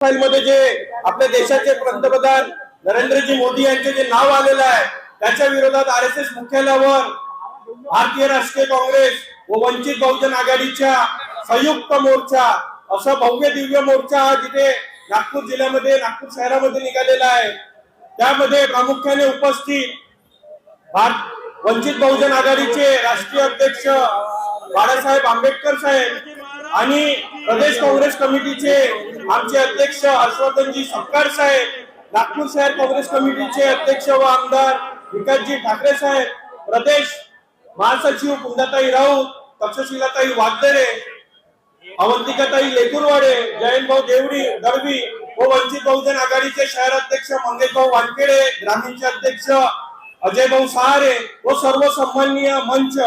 मध्ये जे आपल्या देशाचे पंतप्रधान नरेंद्रजी मोदी यांचे जे नाव आलेलं आहे त्याच्या विरोधात आरएसएस मुख्यालयावर भारतीय राष्ट्रीय काँग्रेस व वंचित बहुजन आघाडीच्या संयुक्त मोर्चा असा भव्य दिव्य मोर्चा जिथे नागपूर जिल्ह्यामध्ये नागपूर शहरामध्ये निघालेला आहे। त्यामध्ये प्रामुख्याने उपस्थित वंचित बहुजन आघाडीचे राष्ट्रीय अध्यक्ष बाळासाहेब आंबेडकर साहेब आणि प्रदेश काँग्रेस कमिटीचे आमचे अध्यक्ष हर्षवर्धनजी सपकाळ साहेब, नागपूर शहर काँग्रेस कमिटीचे अध्यक्ष व आमदार विकासजी ठाकरे साहेब, प्रदेश महासचिव कुंदाताई राऊत, तक्षशिलाताई वागदरे, अवंतिकाताई लेकुरवाडे, जयंतभाऊ दळवी व वंचित बहुजन आघाडीचे शहर अध्यक्ष मंगेशभाऊ वानखेडे, ग्रामीणचे अध्यक्ष अजयभाऊ सहारे व सर्व सन्माननीय मंच।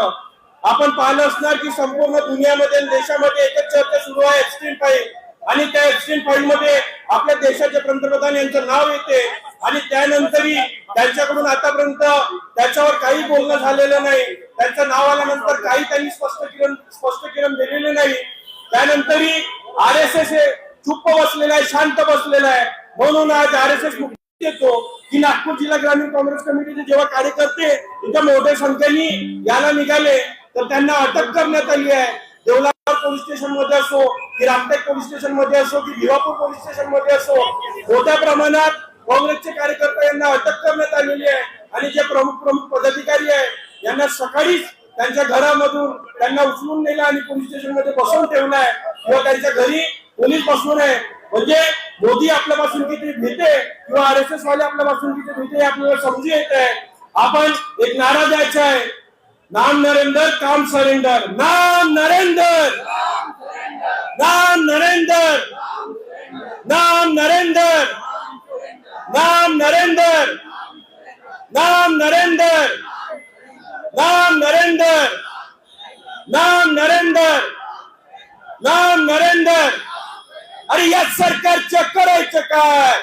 आपण पाहिलं असणार की संपूर्ण दुनियामध्ये देशामध्ये एकच चर्चा सुरू आहे एक्सट्रीम फाईव्ह, आणि त्या एक्सट्रीम फाईव्ह मध्ये आपल्या देशाचे पंतप्रधान यांचं नाव येते आणि त्यानंतरही त्यांच्याकडून आतापर्यंत त्याच्यावर काही बोलणं झालेलं नाही। त्यांचं नाव आल्यानंतर काही त्यांनी स्पष्टीकरण दिलेले नाही। त्यानंतरही आरएसएस हे चुप्प बसलेला आहे, शांत बसलेला आहे। म्हणून आज आरएसएस येतो की नागपूर जिल्हा ग्रामीण काँग्रेस कमिटीचे जेव्हा कार्यकर्ते इथे मोठ्या संख्येने याला निघाले तर त्यांना अटक करण्यात आली आहे। देवलार पोलीस स्टेशन मध्ये असो की रामटेक पोलीस स्टेशन मध्ये असो की भिवापूर पोलीस स्टेशन मध्ये असो मोठ्या प्रमाणात काँग्रेसचे कार्यकर्ते यांना अटक करण्यात आलेली आहे। आणि जे प्रमुख पदाधिकारी आहे यांना सकाळीच त्यांच्या घरामधून त्यांना उचलून नेलं आणि पोलीस स्टेशन मध्ये बसवून ठेवलं आहे किंवा त्यांच्या घरी पोलीस बसवून आहे। म्हणजे मोदी आपल्यापासून किती भीते किंवा आरएसएस वाले आपल्यापासून किती भीते आपल्याला समजू येत आहे। आपण एक नारा द्यायचा आहे, नाम नरेंद्र काम सरेंडर, नाम नरेंद्र, नाम नरेंद्र, नाम नरेंद्र, नाम नरेंद्र, नाम नरेंद्र, नाम नरेंद्र, नाम नरेंद्र, नाम नरेंद्र। अरे या सरकारचं करायचं काय?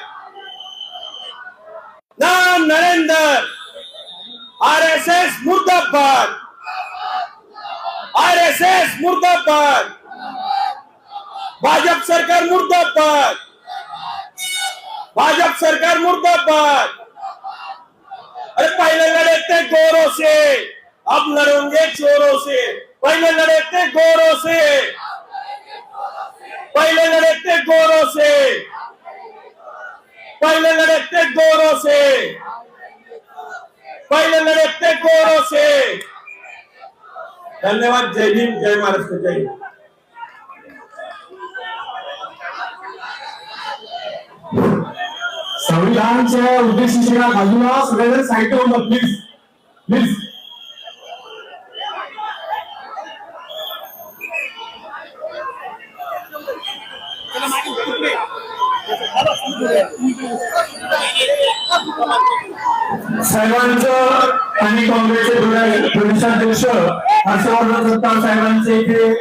नाम नरेंद्र, आरएसएस मुर्दाबाद, आरएसएस मुर्दाबाद, भाजप सरकार मुर्दाबाद, भाजप सरकार मुर्दाबाद। अरे पहले लड़े थे गोरों से, अब लड़ेंगे चोरों से। पहले लड़े थे गोरों से, पहले लड़े थे गोरों से, पहले लड़े थे गोरों से, पहले लड़े थे गोरों से। धन्यवाद। जय भीम, जय महाराष्ट्र, जय हिंद। संविधानाच्या उद्देशिकेला बाजूला सगळ्यांना साहित्य होतं प्लीज प्लीज। साहेबांचं आणि काँग्रेसचे प्रदेशाध्यक्ष हर्षवर्धन साहेबांचे इथे